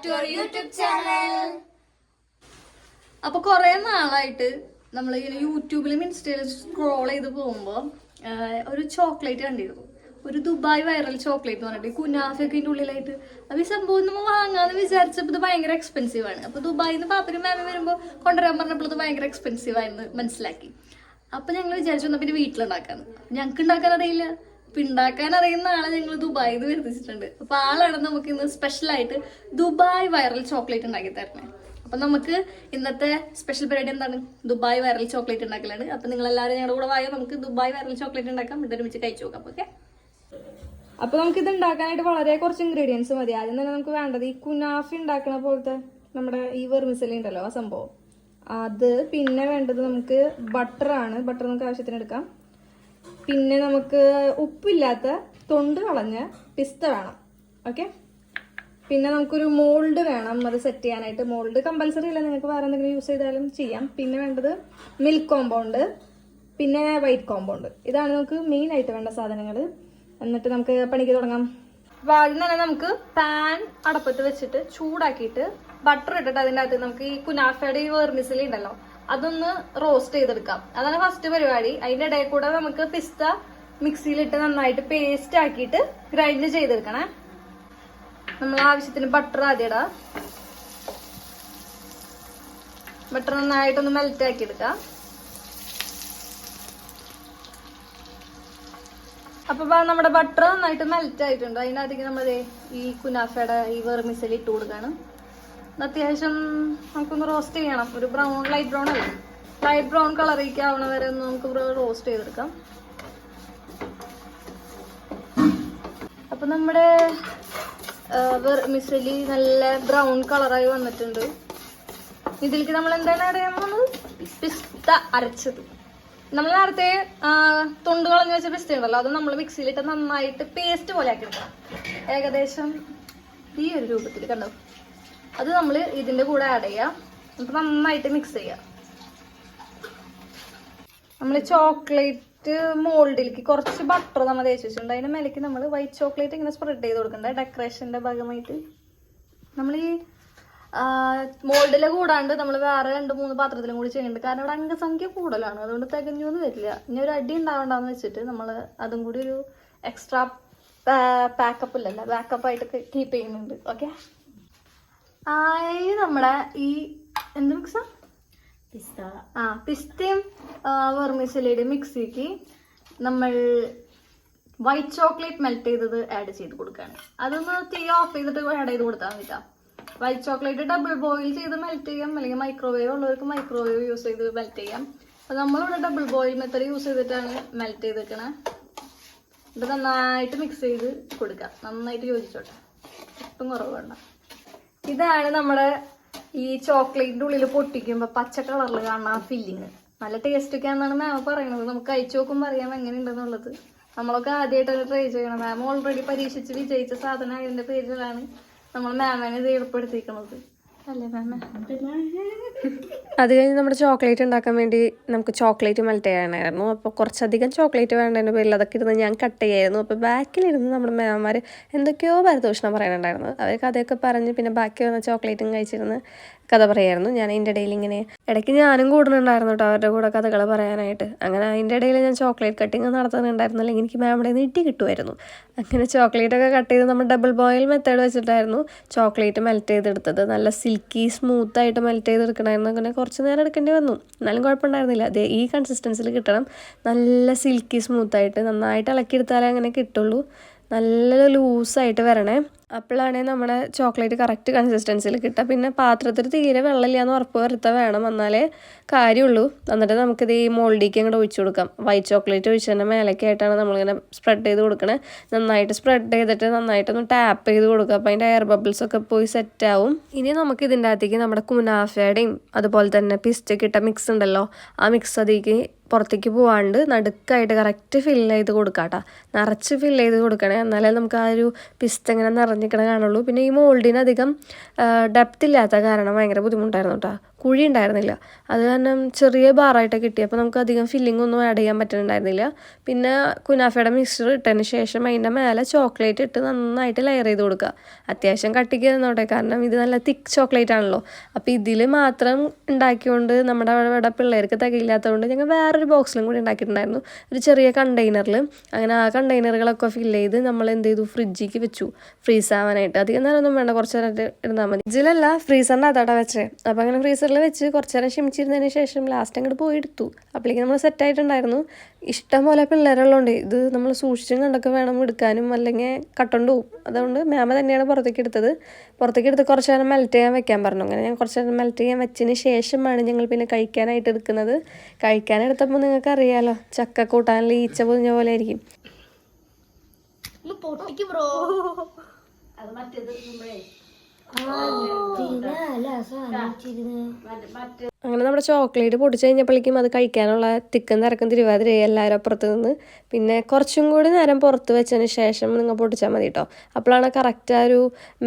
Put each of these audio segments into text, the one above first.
to our YouTube channel. അപ്പോൾ കുറേ നാളായിട്ട് നമ്മൾ ഇങ്ങനെ യൂട്യൂബിലും ഇൻസ്റ്റയിലും സ്ക്രോൾ ചെയ്ത് പോകുമ്പോൾ ഒരു ചോക്ലേറ്റ് കണ്ടിരുന്നു. ഒരു ദുബായ് വൈറൽ ചോക്ലേറ്റ് എന്ന് പറഞ്ഞിട്ട് കുനാഫയൊക്കെ ഇതിൻ്റെ ഉള്ളിലായിട്ട്. അപ്പോൾ ഈ സംഭവം നമ്മൾ വാങ്ങാമെന്ന് വിചാരിച്ചപ്പോൾ ഇത് ഭയങ്കര എക്സ്പെൻസീവ് ആണ്. അപ്പോൾ ദുബായിൽ നിന്ന് പാപ്പനും മാമി വരുമ്പോൾ കൊണ്ടുവരാൻ പറഞ്ഞപ്പോൾ ഇത് ഭയങ്കര എക്സ്പെൻസീവ് ആയെന്ന് മനസ്സിലാക്കി. അപ്പോൾ ഞങ്ങൾ വിചാരിച്ചു എന്നാൽ പിന്നെ വീട്ടിലുണ്ടാക്കാന്ന്. ഞങ്ങൾക്ക് ഉണ്ടാക്കാൻ അറിയില്ല. അപ്പം ഉണ്ടാക്കാൻ അറിയുന്ന ആളെ ഞങ്ങൾ ദുബായിൽ നിന്ന് വരുത്തിച്ചിട്ടുണ്ട്. അപ്പോൾ ആളാണ് നമുക്ക് ഇന്ന് സ്പെഷ്യലായിട്ട് ദുബായ് വൈറൽ ചോക്ലേറ്റ് ഉണ്ടാക്കി തരണേ. അപ്പം നമുക്ക് ഇന്നത്തെ സ്പെഷ്യൽ പരിപാടി എന്താണ്? ദുബായ് വൈറൽ ചോക്ലേറ്റ് ഉണ്ടാക്കലാണ്. അപ്പം നിങ്ങളെല്ലാവരും ഞങ്ങളുടെ കൂടെ വായോ, നമുക്ക് ദുബായ് വൈറൽ ചോക്ലേറ്റ് ഉണ്ടാക്കാം. ഇതൊരുമിച്ച് കഴിച്ചു നോക്കാം. ഓക്കെ, അപ്പോൾ നമുക്കിത് ഉണ്ടാക്കാനായിട്ട് വളരെ കുറച്ച് ഇൻഗ്രീഡിയൻസ് മതി. ആദ്യം തന്നെ നമുക്ക് വേണ്ടത് ഈ കുനാഫി ഉണ്ടാക്കണ പോലത്തെ നമ്മുടെ ഈ വെർമിസെല്ലി ഉണ്ടല്ലോ, ആ സംഭവം അത്. പിന്നെ വേണ്ടത് നമുക്ക് ബട്ടറാണ്. ബട്ടർ നമുക്ക് ആവശ്യത്തിന് എടുക്കാം. പിന്നെ നമുക്ക് ഉപ്പില്ലാത്ത തൊണ്ട് കളഞ്ഞ പിസ്ത വേണം. ഓക്കെ, പിന്നെ നമുക്കൊരു മോൾഡ് വേണം അത് സെറ്റ് ചെയ്യാനായിട്ട്. മോൾഡ് കമ്പൽസറി അല്ല, നിങ്ങൾക്ക് വേറെ എന്തെങ്കിലും യൂസ് ചെയ്താലും ചെയ്യാം. പിന്നെ വേണ്ടത് മിൽക്ക് കോമ്പൗണ്ട്, പിന്നെ വൈറ്റ് കോമ്പൗണ്ട്. ഇതാണ് നമുക്ക് മെയിൻ ആയിട്ട് വേണ്ട സാധനങ്ങൾ. എന്നിട്ട് നമുക്ക് പണിക്ക് തുടങ്ങാം. അപ്പോൾ ആദ്യം തന്നെ നമുക്ക് പാൻ അടപ്പത്ത് വെച്ചിട്ട് ചൂടാക്കിയിട്ട് ബട്ടർ ഇട്ടിട്ട് അതിൻ്റെ അകത്ത് നമുക്ക് ഈ കുനാഫയുടെ ഈ വെർമിസെല്ലി ഉണ്ടല്ലോ അതൊന്ന് റോസ്റ്റ് ചെയ്തെടുക്കാം. അതാണ് ഫസ്റ്റ് പരിപാടി. അതിൻ്റെ ഇടയിൽ കൂടെ നമുക്ക് പിസ്ത മിക്സിയിലിട്ട് നന്നായിട്ട് പേസ്റ്റ് ആക്കിയിട്ട് ഗ്രൈൻഡ് ചെയ്തെടുക്കണേ. നമ്മൾ ആവശ്യത്തിന് ബട്ടർ ആദ്യം ഇടാം. ബട്ടർ നന്നായിട്ടൊന്ന് മെൽറ്റ് ആക്കി എടുക്കാം. അപ്പൊ നമ്മുടെ ബട്ടർ നന്നായിട്ട് മെൽറ്റ് ആയിട്ടുണ്ട്. അതിനകത്തേക്ക് നമ്മൾ ഈ കുനാഫയുടെ ഈ വെർമിസെല്ലി ഇട്ട് കൊടുക്കാണ്. അത്യാവശ്യം നമുക്കൊന്ന് റോസ്റ്റ് ചെയ്യണം. ഒരു ബ്രൗൺ, ലൈറ്റ് ബ്രൗൺ അല്ല, ലൈറ്റ് ബ്രൗൺ കളറിലേക്ക് ആവണ വരെ ഒന്ന് നമുക്ക് റോസ്റ്റ് ചെയ്തെടുക്കാം. അപ്പൊ നമ്മുടെ വെർമിസെല്ലി നല്ല ബ്രൗൺ കളറായി വന്നിട്ടുണ്ട്. ഇതിലേക്ക് നമ്മൾ എന്താണ് ആഡ് ചെയ്യാൻ പോകുന്നത്? പിസ്ത അരച്ചത്. നമ്മൾ നേരത്തെ തൊണ്ട് കളഞ്ഞു വെച്ച പിസ്ത ഉണ്ടല്ലോ, അത് നമ്മൾ മിക്സിയിലിട്ട് നന്നായിട്ട് പേസ്റ്റ് പോലെ ആക്കി എടുക്കാം. ഏകദേശം ഈ ഒരു രൂപത്തിൽ കണ്ടോ. അത് നമ്മൾ ഇതിൻ്റെ കൂടെ ആഡ് ചെയ്യാം. നമുക്ക് നന്നായിട്ട് മിക്സ് ചെയ്യാം. നമ്മൾ ചോക്ലേറ്റ് മോൾഡിലേക്ക് കുറച്ച് ബട്ടർ നമ്മൾ തേച്ച് വെച്ചിട്ടുണ്ട്. അതിൻ്റെ മേലേക്ക് നമ്മൾ വൈറ്റ് ചോക്ലേറ്റ് ഇങ്ങനെ സ്പ്രെഡ് ചെയ്ത് കൊടുക്കണ്ടേ ഡെക്കറേഷൻ്റെ ഭാഗമായിട്ട്. നമ്മൾ ഈ മോൾഡിൽ കൂടാണ്ട് നമ്മൾ വേറെ 2-3 പാത്രത്തിലും കൂടി ചെയ്യുന്നുണ്ട്. കാരണം ഇവിടെ അംഗസംഖ്യ കൂടുതലാണ്, അതുകൊണ്ട് തികഞ്ഞൊന്നും വരില്ല. ഇനി ഒരു അടി ഉണ്ടാവണ്ടെന്ന് വെച്ചിട്ട് നമ്മൾ അതും കൂടി ഒരു എക്സ്ട്രാ പാക്കപ്പ് ഇല്ലല്ലോ, ബാക്കപ്പായിട്ട് കീപ്പ് ചെയ്യുന്നുണ്ട്. ഓക്കെ, നമ്മുടെ ഈ എന്ത് മിക്സാ? പിസ്ത. പിസ്തയും വെർമിസെല്ലിയുടെ മിക്സിക്ക് നമ്മൾ വൈറ്റ് ചോക്ലേറ്റ് മെൽറ്റ് ചെയ്തത് ആഡ് ചെയ്ത് കൊടുക്കുകയാണ്. അതൊന്ന് തീ ഓഫ് ചെയ്തിട്ട് ആഡ് ചെയ്ത് കൊടുത്താൽ മതി. വൈറ്റ് ചോക്ലേറ്റ് ഡബിൾ ബോയിൽ ചെയ്ത് മെൽറ്റ് ചെയ്യാം, അല്ലെങ്കിൽ മൈക്രോവേവ് ഉള്ളവർക്ക് മൈക്രോവേവ് യൂസ് ചെയ്ത് മെൽറ്റ് ചെയ്യാം. അപ്പം നമ്മളിവിടെ ഡബിൾ ബോയിൽ മെത്തേഡ് യൂസ് ചെയ്തിട്ടാണ് മെൽറ്റ് ചെയ്തേക്കണേ. ഇത് നന്നായിട്ട് മിക്സ് ചെയ്ത് കൊടുക്കാം. നന്നായിട്ട് യോജിച്ചോട്ടെ, ഒട്ടും കുറവ് വേണ്ട. ഇതാണ് നമ്മുടെ ഈ ചോക്ലേറ്റിൻ്റെ ഉള്ളിൽ പൊട്ടിക്കുമ്പോൾ പച്ച കളറിൽ കാണുന്ന ആ ഫില്ലിങ്. നല്ല ടേസ്റ്റ് ഒക്കെ ആണെന്നാണ് മാം പറയുന്നത്. നമുക്ക് കഴിച്ചു നോക്കുമ്പോൾ അറിയാം എങ്ങനെയുണ്ടെന്നുള്ളത്. നമ്മളൊക്കെ ആദ്യമായിട്ടൊക്കെ ട്രൈ ചെയ്യണം. മാം ഓൾറെഡി പരീക്ഷിച്ച് വിജയിച്ച സാധനം അതിൻ്റെ പേരിലാണ് നമ്മൾ മാമിനെ ഇത് ഏർപ്പെടുത്തിയിരിക്കുന്നത്. അല്ലേ മാമ? അത് കഴിഞ്ഞ് നമ്മുടെ ചോക്ലേറ്റ് ഉണ്ടാക്കാൻ വേണ്ടി നമുക്ക് ചോക്ലേറ്റ് മെൽറ്റ് ചെയ്യാനായിരുന്നു. അപ്പോൾ കുറച്ചധികം ചോക്ലേറ്റ് വേണ്ടതിൻ്റെ പേരിൽ അതൊക്കെ ഇരുന്ന് ഞാൻ കട്ട് ചെയ്യായിരുന്നു. അപ്പോൾ ബാക്കിലിരുന്ന് നമ്മുടെ മാമന്മാർ എന്തൊക്കെയോ പരദൂഷണം പറയാനുണ്ടായിരുന്നു. അവർ കഥയൊക്കെ പറഞ്ഞ് പിന്നെ ബാക്കി വന്ന ചോക്ലേറ്റും കഴിച്ചിരുന്ന് കഥ പറയായിരുന്നു. ഞാൻ അതിൻ്റെ ഇടയിൽ ഇങ്ങനെ ഇടയ്ക്ക് ഞാനും കൂടുന്നുണ്ടായിരുന്നു കേട്ടോ അവരുടെ കൂടെ കഥകൾ പറയാനായിട്ട്. അങ്ങനെ അതിൻ്റെ ഇടയിൽ ഞാൻ ചോക്ലേറ്റ് കട്ടിങ് നടത്തുന്നുണ്ടായിരുന്നു, അല്ലെങ്കിൽ എനിക്ക് മാമിൻ്റെ ഇട്ടി കിട്ടുമായിരുന്നു. അങ്ങനെ ചോക്ലേറ്റൊക്കെ കട്ട് ചെയ്ത് നമ്മൾ ഡബിൾ ബോയിൽ മെത്തേഡ് വെച്ചിട്ടായിരുന്നു ചോക്ലേറ്റ് മെൽറ്റ് ചെയ്തെടുത്തത്. നല്ല സിൽക്കി സ്മൂത്തായിട്ട് മെൽറ്റ് ചെയ്തെടുക്കണമായിരുന്നു. അങ്ങനെ കുറച്ച് നേരം എടുക്കേണ്ടി വന്നു, എന്നാലും കുഴപ്പമുണ്ടായിരുന്നില്ല. അതേ ഈ കൺസിസ്റ്റൻസിൽ കിട്ടണം. നല്ല സിൽക്കി സ്മൂത്തായിട്ട് നന്നായിട്ട് ഇളക്കിയെടുത്താലേ അങ്ങനെ കിട്ടുള്ളൂ. നല്ല ലൂസായിട്ട് വരണേ. അപ്പോഴാണെങ്കിൽ നമ്മുടെ ചോക്ലേറ്റ് കറക്റ്റ് കൺസിസ്റ്റൻസിയിൽ കിട്ടുക. പിന്നെ പാത്രത്തിൽ തീരെ വെള്ളമില്ല എന്ന് ഉറപ്പ് വരുത്താൻ വേണം, എന്നാലേ കാര്യമുള്ളൂ. എന്നിട്ട് നമുക്കിത് ഈ മോൾഡിലേക്ക് അങ്ങോട്ട് ഒഴിച്ചു കൊടുക്കാം. വൈറ്റ് ചോക്ലേറ്റ് ഒഴിച്ചതിൻ്റെ മേലേക്കായിട്ടാണ് നമ്മളിങ്ങനെ സ്പ്രെഡ് ചെയ്ത് കൊടുക്കണേ. നന്നായിട്ട് സ്പ്രെഡ് ചെയ്തിട്ട് നന്നായിട്ടൊന്ന് ടാപ്പ് ചെയ്ത് കൊടുക്കുക. അപ്പോൾ അതിൻ്റെ എയർ ബബിൾസൊക്കെ പോയി സെറ്റാവും. ഇനി നമുക്ക് ഇതിൻ്റെ അകത്തേക്ക് നമ്മുടെ കുനാഫയുടെയും അതുപോലെ തന്നെ പിസ്റ്റയ്ക്ക് ഇട്ട മിക്സ് ഉണ്ടല്ലോ, ആ മിക്സ് അതിലേക്ക് പുറത്തേക്ക് പോവാണ്ട് നടുക്കായിട്ട് കറക്റ്റ് ഫില്ല് ചെയ്ത് കൊടുക്കാം കേട്ടോ. നിറച്ച് ഫില്ല് ചെയ്ത് കൊടുക്കണേ, എന്നാലേ നമുക്ക് ആ ഒരു പിസ്ത ഇങ്ങനെ നിറഞ്ഞിക്കണ കാണുള്ളൂ. പിന്നെ ഈ മോൾഡിന് അധികം ഡെപ്ത് ഇല്ലാത്ത കാരണം ഭയങ്കര ബുദ്ധിമുട്ടായിരുന്നു കേട്ടോ. കുഴി ഉണ്ടായിരുന്നില്ല. അത് കാരണം ചെറിയ ബാറായിട്ടൊക്കെ കിട്ടി. അപ്പോൾ നമുക്ക് അധികം ഫില്ലിംഗ് ഒന്നും ആഡ് ചെയ്യാൻ പറ്റുന്നുണ്ടായിരുന്നില്ല. പിന്നെ കുനാഫയുടെ മിക്സ്ചർ ഇട്ടതിന് ശേഷം അതിൻ്റെ മേലെ ചോക്ലേറ്റ് ഇട്ട് നന്നായിട്ട് ലെയർ ചെയ്ത് കൊടുക്കുക. അത്യാവശ്യം കട്ടിക്ക് തന്നോട്ടെ, കാരണം ഇത് നല്ല തിക്ക് ചോക്ലേറ്റ് ആണല്ലോ. അപ്പോൾ ഇതിൽ മാത്രം ഉണ്ടാക്കിക്കൊണ്ട് നമ്മുടെ അവിടെ പിള്ളേർക്ക് തികയില്ലാത്തതുകൊണ്ട് ഞങ്ങൾ വേറൊരു ബോക്സിലും കൂടി ഉണ്ടാക്കിയിട്ടുണ്ടായിരുന്നു, ഒരു ചെറിയ കണ്ടെയ്നറിൽ. അങ്ങനെ ആ കണ്ടെയ്നറുകളൊക്കെ ഫില്ല് ചെയ്ത് നമ്മൾ എന്ത് ചെയ്തു, ഫ്രിഡ്ജിലേക്ക് വെച്ചു ഫ്രീസ് ആവാനായിട്ട്. അധികം നേരം ഒന്നും വേണ്ട, കുറച്ച് നേരമായിട്ട് ഇരുന്നാൽ മതി. ഫ്രിഡ്ജിലല്ല, ഫ്രീസറിൻ്റെ അതോടെ വെച്ചേ. അപ്പോൾ അങ്ങനെ ഫ്രീസറിൽ വെച്ച് കുറച്ച് നേരം ക്ഷമിച്ചിരുന്നതിന് ശേഷം ലാസ്റ്റ് അങ്ങോട്ട് പോയി എടുത്തു. അപ്പോഴേക്കും നമ്മൾ സെറ്റായിട്ടുണ്ടായിരുന്നു. ഇഷ്ടം പോലെ പിള്ളേരുള്ളതുകൊണ്ട് ഇത് നമ്മൾ സൂക്ഷിച്ചും കണ്ടൊക്കെ വേണം എടുക്കാനും, അല്ലെങ്കിൽ കട്ടോണ്ട് പോകും. അതുകൊണ്ട് മാമ തന്നെയാണ് പുറത്തേക്ക് എടുത്തത്. പുറത്തേക്ക് എടുത്ത് കുറച്ച് നേരം മെൽറ്റ് ചെയ്യാൻ വെക്കാൻ പറഞ്ഞു. അങ്ങനെ ഞാൻ കുറച്ച് നേരം മെൽറ്റ് ചെയ്യാൻ വെച്ചതിന് ശേഷമാണ് ഞങ്ങൾ പിന്നെ കഴിക്കാനായിട്ട് എടുക്കുന്നത്. കഴിക്കാനെടുത്തപ്പോൾ നിങ്ങൾക്ക് അറിയാലോ, ചക്ക കൂട്ടാനിൽ ഈച്ച പൊതിഞ്ഞ പോലെ ആയിരിക്കും. ബ്രോ അങ്ങനെ നമ്മുടെ ചോക്ലേറ്റ് പൊടിച്ച് കഴിഞ്ഞപ്പോഴേക്കും അത് കഴിക്കാനുള്ള തിക്കും തിരക്കും തിരുവാതിരയായി എല്ലാവരും അപ്പുറത്ത് നിന്ന്. പിന്നെ കുറച്ചും കൂടി നേരം പുറത്ത് വെച്ചതിന് ശേഷം നിങ്ങൾ പൊടിച്ചാൽ മതി കേട്ടോ. അപ്പോഴാണ് കറക്റ്റ് ആ ഒരു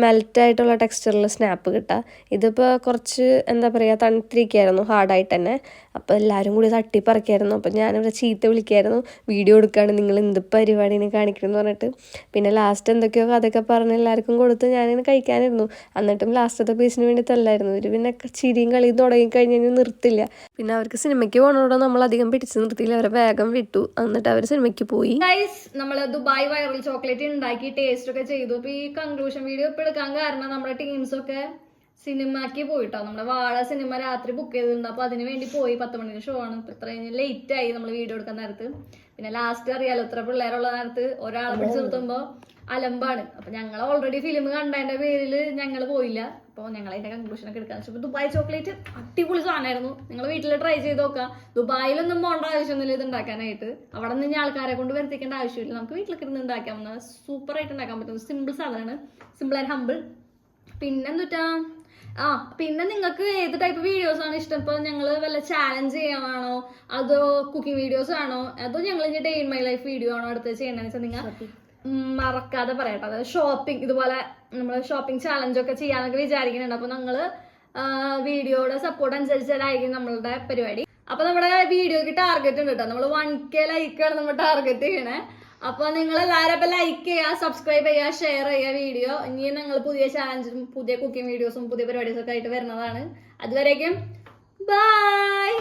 മെൽറ്റായിട്ടുള്ള ടെക്സ്ചറിൽ സ്നാപ്പ് കിട്ടുക. ഇതിപ്പോൾ കുറച്ച് എന്താ പറയുക, തണുത്തിരിക്കുകയായിരുന്നു ഹാർഡായിട്ട് തന്നെ. അപ്പോൾ എല്ലാവരും കൂടി തട്ടിപ്പറിക്കായിരുന്നു. അപ്പോൾ ഞാനിവിടെ ചീത്ത വിളിക്കായിരുന്നു, വീഡിയോ എടുക്കുകയാണ്, നിങ്ങൾ എന്ത് പരിപാടിനെ കാണിക്കണമെന്ന് പറഞ്ഞിട്ട്. പിന്നെ ലാസ്റ്റ് എന്തൊക്കെയോ കഥയൊക്കെ പറഞ്ഞ് എല്ലാവർക്കും കൊടുത്ത് ഞാനിങ്ങനെ കഴിക്കാനിരുന്നു. എന്നിട്ടും ലാസ്റ്റത്തെ പീസിന് വേണ്ടി തല്ലായിരുന്നു. ഇവർ പിന്നെ ചിരിയും കളിയും തുടങ്ങിക്കഴിഞ്ഞ് നിർത്തില്ല. പിന്നെ അവർക്ക് സിനിമയ്ക്ക് പോകണോടെ നമ്മൾ അധികം പിടിച്ച് നിർത്തിയില്ല, അവരെ വേഗം വിട്ടു. എന്നിട്ട് അവർ സിനിമയ്ക്ക് പോയി. ഗൈസ്, നമ്മള് ദുബായ് വൈറൽ ചോക്ലേറ്റ് ഉണ്ടാക്കി ടേസ്റ്റ് ഒക്കെ ചെയ്തു. അപ്പൊ ഈ കൺക്ലൂഷൻ വീഡിയോ ഇപ്പൊ എടുക്കാൻ കാരണം നമ്മുടെ ടീംസ് ഒക്കെ സിനിമയ്ക്ക് പോയിട്ടോ. നമ്മുടെ വാഴ സിനിമ രാത്രി ബുക്ക് ചെയ്തിട്ടുണ്ട്. അപ്പൊ അതിന് വേണ്ടി പോയി. 10 മണിക്ക് ഷോ ആണ്. ഇത്ര ലേറ്റ് ആയി നമ്മൾ വീഡിയോ എടുക്കാൻ നേരത്ത്. പിന്നെ ലാസ്റ്റ് അറിയാലോ, ഇത്ര പിള്ളേരുള്ള നേരത്ത് ഒരാളെ പിടിച്ച് നിർത്തുമ്പോ അലമ്പാണ്. അപ്പൊ ഞങ്ങൾ ഓൾറെഡി ഫിലിം കണ്ടതിന്റെ പേരിൽ ഞങ്ങൾ പോയില്ല. അപ്പോൾ ഞങ്ങൾ അതിന്റെ കൺക്ലൂഷൻ ഒക്കെ എടുക്കാൻ വെച്ചപ്പോൾ ദുബായ് ചോക്ലേറ്റ് അടിപൊളി സാധനമായിരുന്നു. നിങ്ങൾ വീട്ടിൽ ട്രൈ ചെയ്ത് നോക്കാം. ദുബായിലൊന്നും പോകേണ്ട ആവശ്യമൊന്നുമില്ല ഇത് ഉണ്ടാക്കാനായിട്ട്. അവിടെ നിന്ന് ആൾക്കാരെ കൊണ്ട് വരുത്തിക്കേണ്ട ആവശ്യമില്ല. നമുക്ക് വീട്ടിലൊക്കെ ഇരുന്ന് ഉണ്ടാക്കാവുന്ന സൂപ്പറായിട്ട് ഉണ്ടാക്കാൻ പറ്റുന്ന സിമ്പിൾ സാധനമാണ്. Simple and humble. പിന്നെന്തുട്ടാ, പിന്നെ നിങ്ങൾക്ക് ഏത് ടൈപ്പ് വീഡിയോസ് ആണ് ഇഷ്ടം? ഇപ്പൊ ഞങ്ങൾ വല്ല ചാലഞ്ച് ചെയ്യാനാണോ, അതോ കുക്കിംഗ് വീഡിയോസ് ആണോ, അതോ ഞങ്ങൾ ഇനി day in my life video ആണോ അടുത്ത് ചെയ്യണമെന്ന് വെച്ചാൽ നിങ്ങൾ മറക്കാതെ പറയട്ടെ. അതായത് ഷോപ്പിംഗ്, ഇതുപോലെ നമ്മൾ ഷോപ്പിംഗ് ചാലഞ്ച് ഒക്കെ ചെയ്യാനൊക്കെ വിചാരിക്കുന്നുണ്ട്. അപ്പൊ ഞങ്ങള് വീഡിയോയുടെ സപ്പോർട്ട് അനുസരിച്ചായിരിക്കും നമ്മളുടെ പരിപാടി. അപ്പൊ നമ്മുടെ വീഡിയോക്ക് ടാർഗറ്റ് ഉണ്ട് കേട്ടോ. നമ്മൾ 1K ലൈക്കാണ് നമ്മൾ ടാർഗറ്റ് ചെയ്യണേ. അപ്പൊ നിങ്ങൾ എല്ലാവരും അപ്പൊ ലൈക്ക് ചെയ്യുക, സബ്സ്ക്രൈബ് ചെയ്യുക, ഷെയർ ചെയ്യുക വീഡിയോ. ഇനി ഞങ്ങൾ പുതിയ ചാലഞ്ചും പുതിയ കുക്കിംഗ് വീഡിയോസും പുതിയ പരിപാടീസും ഒക്കെ ആയിട്ട് വരുന്നതാണ്. അതുവരേക്കും ബൈ.